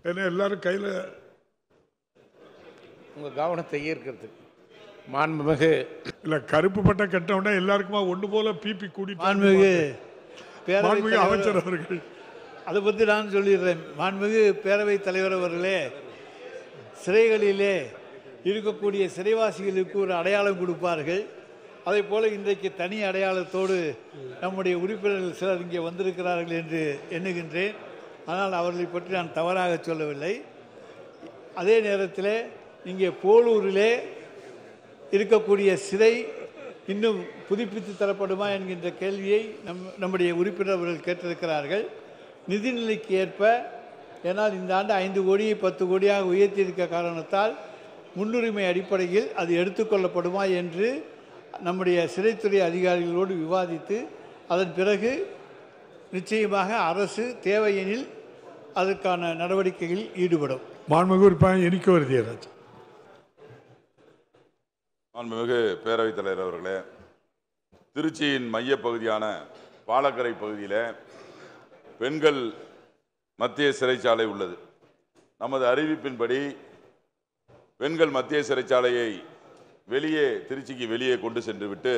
ஏன்னா எல்லாரும் கையில் உங்கள் கவனத்தை ஈர்க்கிறதுக்கு மாண்புமிகு இல்லை கருப்பு பட்டை கட்டவுடனே எல்லாருக்குமா ஒன்று போல பிபி கூடி மாண்புமிகு அமைச்சர் அவர்கள் அதை பற்றி நான் சொல்லிடுறேன். மாண்புமிகு பேரவைத் தலைவர் அவர்களே, சிறைகளிலே இருக்கக்கூடிய சிறைவாசிகளுக்கு ஒரு அடையாளம் கொடுப்பார்கள். அதே போல் இன்றைக்கு தனி அடையாளத்தோடு நம்முடைய உறுப்பினர்கள் சிலர் இங்கே வந்திருக்கிறார்கள் என்று எண்ணுகின்றேன். ஆனால் அவர்களை பற்றி நான் தவறாக சொல்லவில்லை. அதே நேரத்தில் இங்கே போலூரிலே இருக்கக்கூடிய சிறை இன்னும் புதுப்பித்து தரப்படுமா என்கின்ற கேள்வியை நம்முடைய உறுப்பினர்கள் கேட்டிருக்கிறார்கள். நிதிநிலைக்கு ஏற்ப, ஏன்னால் இந்த ஆண்டு 5 கோடியை 10 கோடியாக உயர்த்தியிருக்க காரணத்தால் முன்னுரிமை அடிப்படையில் அது எடுத்துக்கொள்ளப்படுமா என்று நம்முடைய சிறைத்துறை அதிகாரிகளோடு விவாதித்து அதன் பிறகு நிச்சயமாக அரசு தேவையெனில் அதற்கான நடவடிக்கைகளில் ஈடுபடும். மாண்புமிகு எனிக்க வருதியராஜ். மாண்புமிகு பேரவைத் தலைவர் அவர்களே, திருச்சியின் மையப்பகுதியான பாலக்கரை பகுதியில் பெண்கள் மத்திய சிறைச்சாலை உள்ளது. நமது அறிவிப்பின்படி பெண்கள் மத்திய சிறைச்சாலையை திருச்சிக்கு வெளியே கொண்டு சென்று விட்டு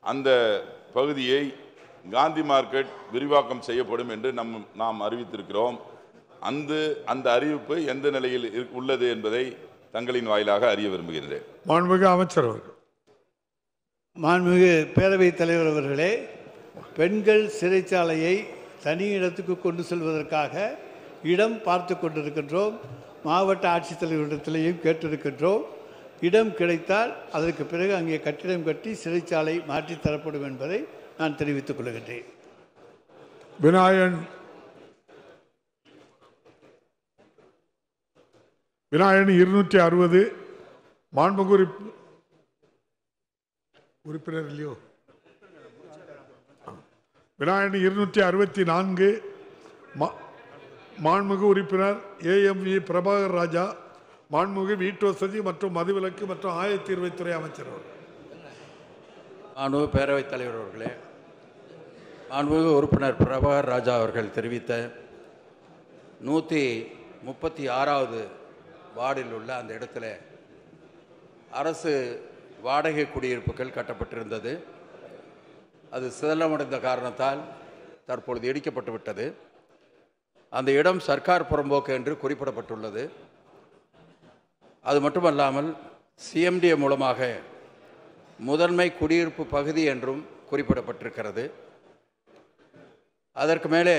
அந்த பகுதியை காந்தி மார்க்கெட் விரிவாக்கம் செய்யப்படும் என்று நாம் அறிவித்திருக்கிறோம். அந்த அறிவிப்பு எந்த நிலையில் உள்ளது என்பதை தங்களின் வாயிலாக அறிய விரும்புகின்றேன். மாண்புமிகு அமைச்சர் அவர்கள். மாண்புமிகு பேரவைத் தலைவர் அவர்களே, பெண்கள் சிறைச்சாலையை தனி இடத்துக்கு கொண்டு செல்வதற்காக இடம் பார்த்து கொண்டிருக்கின்றோம். மாவட்ட ஆட்சித்தலைவரிடத்திலேயும் கேட்டிருக்கின்றோம். இடம் கிடைத்தால் அதற்கு பிறகு அங்கே கட்டிடம் கட்டி சிறைச்சாலை மாற்றி தரப்படும் என்பதை நான் தெரிவித்துக் கொள்கின்றேன். விநாயகன் 260 மாண்புமிகு உறுப்பினர் இல்லையோ? விநாயகன் 264 மாண்புமிகு உறுப்பினர் AMV பிரபாகர் ராஜா, மாண்புமிகு வீட்டுவசதி மற்றும் மதுவிலக்கு மற்றும் ஆயத்தீர்வைத்துறை அமைச்சர் அவர்கள். மாண்புமிகு பேரவைத் தலைவர் அவர்களே, மாண்புமிகு உறுப்பினர் பிரபாகர் ராஜா அவர்கள் தெரிவித்த 136வது வார்டில் உள்ள அந்த இடத்துல அரசு வாடகை குடியிருப்புகள் கட்டப்பட்டிருந்தது. அது சிதலமடைந்த காரணத்தால் தற்பொழுது இடிக்கப்பட்டு விட்டது. அந்த இடம் சர்க்கார் புறம்போக்கு என்று குறிப்பிடப்பட்டுள்ளது. அது மட்டுமல்லாமல் CMDA மூலமாக முதன்மை குடியிருப்பு பகுதி என்றும் குறிப்பிடப்பட்டிருக்கிறது. அதற்கு மேலே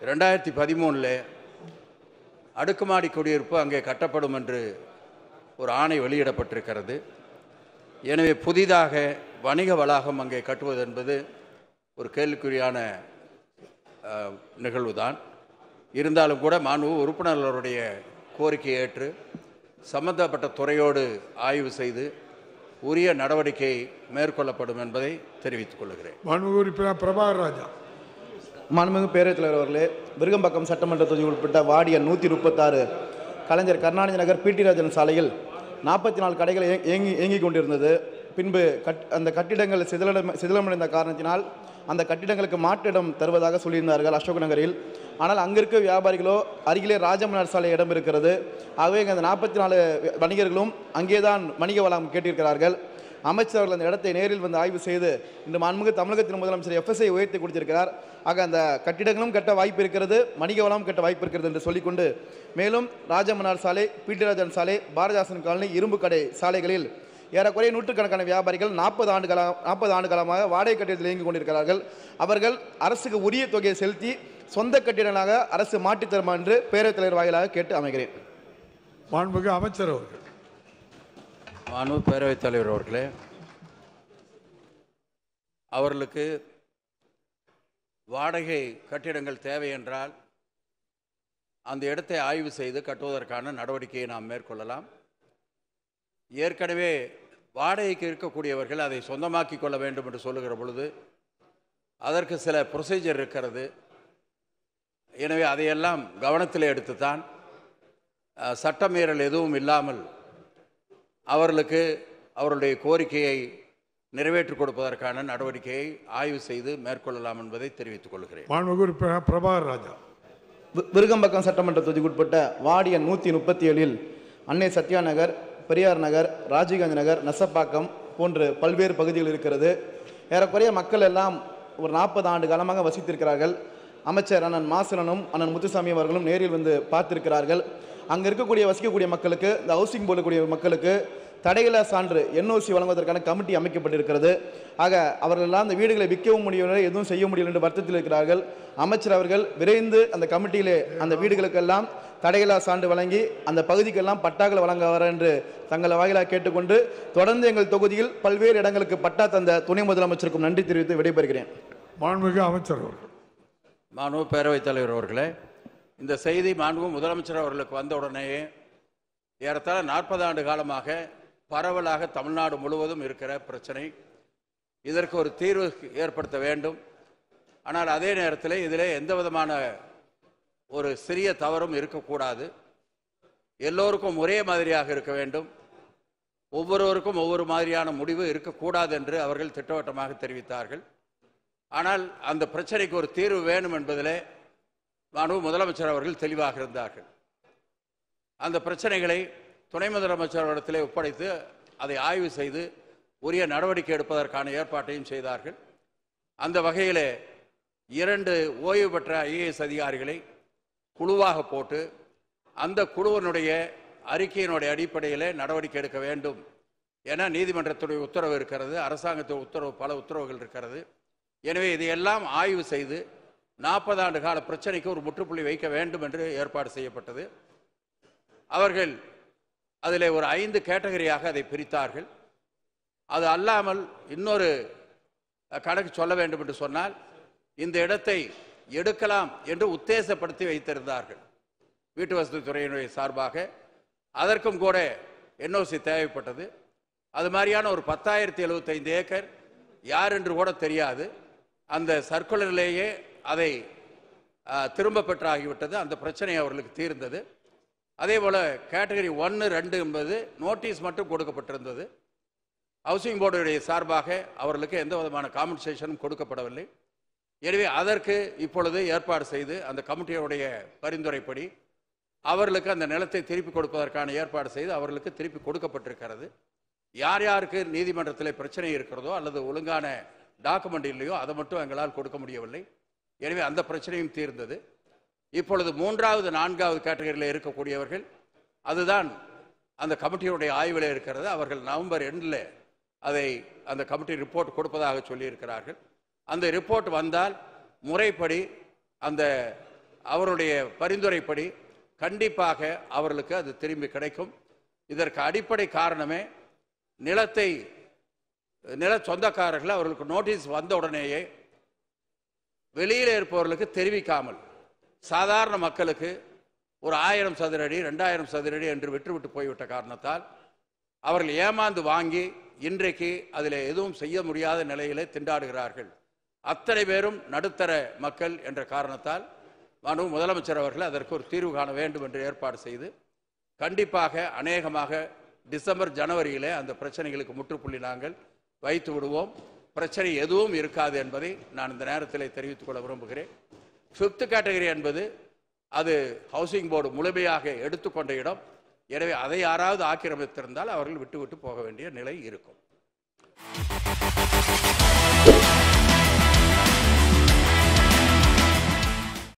2013 அடுக்குமாடி குடியிருப்பு அங்கே கட்டப்படும் என்று ஒரு ஆணை வெளியிடப்பட்டிருக்கிறது. எனவே புதிதாக வணிக வளாகம் அங்கே கட்டுவது என்பது ஒரு கேள்விக்குறியான நிகழ்வுதான். இருந்தாலும் கூட மாண்புமிகு உறுப்பினர்களுடைய கோரிக்கையை ஏற்று சம்பந்தப்பட்ட துறையோடு ஆய்வு செய்து உரிய நடவடிக்கை மேற்கொள்ளப்படும் என்பதை தெரிவித்துக் கொள்கிறேன். மாண்புமிகு உறுப்பினர் பிரபாகர் ராஜா. மாண்புமிகு பேரவைத் தலைவர் அவர்களே, விருகம்பாக்கம் சட்டமன்ற தொகுதிக்கு உட்பட்ட வார்டு எண் 136 கலைஞர் கருணாநிதி நகர் PT ராஜன் சாலையில் 44 கடைகள் இயங்கிக் கொண்டிருந்தது. பின்பு அந்த கட்டிடங்கள் சிதிலமடைந்த காரணத்தினால் அந்த கட்டிடங்களுக்கு மாற்றிடம் தருவதாக சொல்லியிருந்தார்கள் அசோக் நகரில். ஆனால் அங்கிருக்க வியாபாரிகளோ அருகிலே ராஜமன்னார் சாலை இடம் இருக்கிறது. ஆகவே அந்த 44 வணிகர்களும் அங்கேதான் வணிக வளம் கேட்டிருக்கிறார்கள். அமைச்சர் அவர்கள் அந்த இடத்தை நேரில் வந்து ஆய்வு செய்து இன்று மாண்புமிகு தமிழகத்தின் முதலமைச்சர் FSI உயர்த்தி கொடுத்திருக்கிறார். ஆக அந்த கட்டிடங்களும் கட்ட வாய்ப்பு இருக்கிறது, வணிக வளம் கட்ட வாய்ப்பு இருக்கிறது என்று சொல்லிக்கொண்டு மேலும் ராஜமன்னார் சாலை, PT ராஜன் சாலை, பாரதிதாசன் காலனி, இரும்பு கடை சாலைகளில் ஏறக்குறைய நூற்றுக்கணக்கான வியாபாரிகள் 40 ஆண்டு காலமாக வாடகை கட்டிடத்தில் இயங்கிக் கொண்டிருக்கிறார்கள். அவர்கள் அரசுக்கு உரிய தொகையை செலுத்தி சொந்த கட்டிடங்களாக அரசு மாற்றித் தருமா என்று பேரவைத் தலைவர் வாயிலாக கேட்டு அமைகிறேன். மாண்புமிகு அமைச்சர் அவர்கள். மாண்புமிகு பேரவைத் தலைவர் அவர்களே, அவர்களுக்கு வாடகை கட்டிடங்கள் தேவை என்றால் அந்த இடத்தை ஆய்வு செய்து கட்டுவதற்கான நடவடிக்கையை நாம் மேற்கொள்ளலாம். ஏற்கனவே வாடகைக்கு இருக்கக்கூடியவர்கள் அதை சொந்தமாக்கி கொள்ள வேண்டும் என்று சொல்லுகிற பொழுது அதற்கு சில ப்ரொசீஜர் இருக்கிறது. எனவே அதையெல்லாம் கவனத்தில் எடுத்துத்தான் சட்டமீறல் எதுவும் இல்லாமல் அவர்களுக்கு அவருடைய கோரிக்கையை நிறைவேற்றிக் கொடுப்பதற்கான நடவடிக்கையை ஆய்வு செய்து மேற்கொள்ளலாம் என்பதை தெரிவித்துக் கொள்கிறேன். மாண்புமிகு உறுப்பினர் பிரபாகர் ராஜா. விருகம்பக்கம் சட்டமன்ற தொகுதிக்குட்பட்ட வார்டு எண் 137 அன்னை சத்யா நகர், பெரியார் நகர், ராஜீவ்காந்தி நகர், நெசப்பாக்கம் போன்று பல்வேறு பகுதிகள் இருக்கிறது. ஏறக்குறைய மக்கள் எல்லாம் ஒரு 40 ஆண்டு காலமாக வசித்திருக்கிறார்கள். அமைச்சர் அண்ணன் மாசலனும் அண்ணன் முத்துசாமி அவர்களும் நேரில் வந்து பார்த்திருக்கிறார்கள். அங்கே வசிக்கக்கூடிய மக்களுக்கு, இந்த ஹவுசிங் போடக்கூடிய மக்களுக்கு தடையில்லா சான்று NOC வழங்குவதற்கான கமிட்டி அமைக்கப்பட்டிருக்கிறது. ஆக அவர்களெல்லாம் அந்த வீடுகளை விற்கவும் முடியவில்லை, எதுவும் செய்ய முடியவில்லை என்று வருத்தத்தில் இருக்கிறார்கள். அமைச்சர் அவர்கள் விரைந்து அந்த கமிட்டியிலே அந்த வீடுகளுக்கெல்லாம் தடையில்லா சான்று வழங்கி அந்த பகுதிக்கெல்லாம் பட்டாக்கள் வழங்க வர என்று தங்கள் வாயிலாக கேட்டுக்கொண்டு, தொடர்ந்து எங்கள் தொகுதியில் பல்வேறு இடங்களுக்கு பட்டா தந்த துணை முதலமைச்சருக்கும் நன்றி தெரிவித்து விடைபெறுகிறேன். மாண்புமிகு அமைச்சர் அவர்கள். மாண்புமிகு பேரவைத் தலைவர் அவர்களே, இந்த செய்தி மாண்புமிகு முதலமைச்சர் அவர்களுக்கு வந்த உடனேயே ஏறத்தாழ 40 ஆண்டு காலமாக பரவலாக தமிழ்நாடு முழுவதும் இருக்கிற பிரச்சனை, இதற்கு ஒரு தீர்வு ஏற்படுத்த வேண்டும். ஆனால் அதே நேரத்தில் இதில் எந்த விதமான ஒரு சிறிய தவறும் இருக்கக்கூடாது. எல்லோருக்கும் ஒரே மாதிரியாக இருக்க வேண்டும், ஒவ்வொருவருக்கும் ஒவ்வொரு மாதிரியான முடிவு இருக்கக்கூடாது என்று அவர்கள் திட்டவட்டமாக தெரிவித்தார்கள். ஆனால் அந்த பிரச்சனைக்கு ஒரு தீர்வு வேணும் என்பதிலே மாண்புமிகு முதலமைச்சர் அவர்கள் தெளிவாக இருந்தார்கள். அந்த பிரச்சனைகளை துணை முதலமைச்சரிடத்திலே ஒப்படைத்து அதை ஆய்வு செய்து உரிய நடவடிக்கை எடுப்பதற்கான ஏற்பாட்டையும் செய்தார்கள். அந்த வகையிலே 2 ஓய்வு பெற்ற IAS அதிகாரிகளை குழுவாக போட்டு அந்த குழுவினுடைய அறிக்கையினுடைய அடிப்படையில் நடவடிக்கை எடுக்க வேண்டும் என நீதிமன்றத்துடைய உத்தரவு இருக்கிறது, அரசாங்கத்துடைய உத்தரவு, பல உத்தரவுகள் இருக்கிறது. எனவே இதையெல்லாம் ஆய்வு செய்து 40 ஆண்டு கால பிரச்சனைக்கு ஒரு முற்றுப்புள்ளி வைக்க வேண்டும் என்று ஏற்பாடு செய்யப்பட்டது. அவர்கள் அதில் ஒரு 5 கேட்டகரியாக அதை பிரித்தார்கள். அது அல்லாமல் இன்னொரு கணக்கு சொல்ல வேண்டும் என்று சொன்னால், இந்த இடத்தை எடுக்கலாம் என்று உத்தேசப்படுத்தி வைத்திருந்தார்கள் வீட்டு வசதி துறையினுடைய சார்பாக. அதற்கும் கூட NOC தேவைப்பட்டது. அது மாதிரியான ஒரு 10,075 ஏக்கர் யார் என்று கூட தெரியாது. அந்த சர்க்குலரிலேயே அதை திரும்ப பெற்றாகிவிட்டது. அந்த பிரச்சனை அவர்களுக்கு தீர்ந்தது. அதே போல் கேட்டகரி 1, 2 என்பது நோட்டீஸ் மட்டும் கொடுக்கப்பட்டிருந்தது. ஹவுசிங் போர்டுடைய சார்பாக அவர்களுக்கு எந்த விதமான காம்பன்சேஷனும் கொடுக்கப்படவில்லை. எனவே அதற்கு இப்பொழுது ஏற்பாடு செய்து அந்த கமிட்டியுடைய பரிந்துரைப்படி அவர்களுக்கு அந்த நிலத்தை திருப்பி கொடுப்பதற்கான ஏற்பாடு செய்து அவர்களுக்கு திருப்பி கொடுக்கப்பட்டிருக்கிறது. யார் யாருக்கு நீதிமன்றத்தில் பிரச்சனை இருக்கிறதோ அல்லது ஒழுங்கான டாக்குமெண்ட் இல்லையோ அதை மட்டும் எங்களால் கொடுக்க முடியவில்லை. எனவே அந்த பிரச்சனையும் தீர்ந்தது. இப்பொழுது 3வது 4வது கேட்டகரியில் இருக்கக்கூடியவர்கள், அதுதான் அந்த கமிட்டியுடைய ஆய்வில் இருக்கிறது. அவர்கள் நவம்பர் எண்டில் அதை அந்த கமிட்டி ரிப்போர்ட் கொடுப்பதாக சொல்லியிருக்கிறார்கள். அந்த ரிப்போர்ட் வந்தால் முறைப்படி அந்த அவருடைய பரிந்துரைப்படி கண்டிப்பாக அவர்களுக்கு அது திரும்பி கிடைக்கும். இதற்கு அடிப்படை காரணமே நில சொந்தக்காரர்கள் அவர்களுக்கு நோட்டீஸ் வந்த உடனேயே வெளியில் இருப்பவர்களுக்கு தெரிவிக்காமல் சாதாரண மக்களுக்கு ஒரு 1000 சதுர அடி 2000 சதுர அடி என்று விட்டுவிட்டு போய்விட்ட காரணத்தால் அவர்கள் ஏமாந்து வாங்கி இன்றைக்கு அதில் எதுவும் செய்ய முடியாத நிலையிலே திண்டாடுகிறார்கள். அத்தனை பேரும் நடுத்தர மக்கள் என்ற காரணத்தால் மாண்புமிகு முதலமைச்சர் அவர்கள் அதற்கு ஒரு தீர்வு காண வேண்டும் என்று ஏற்பாடு செய்து கண்டிப்பாக அநேகமாக டிசம்பர் ஜனவரியிலே அந்த பிரச்சனைகளுக்கு முற்றுப்புள்ளி நாங்கள் வைத்து விடுவோம். பிரச்சனை எதுவும் இருக்காது என்பதை நான் இந்த நேரத்தில் தெரிவித்துக் கொள்ள விரும்புகிறேன். 5th கேட்டகரி என்பது அது ஹவுசிங் போர்டு முழுமையாக எடுத்துக்கொண்ட இடம். எனவே அதை யாராவது ஆக்கிரமித்திருந்தால் அவர்கள் விட்டு போக வேண்டிய நிலை இருக்கும்.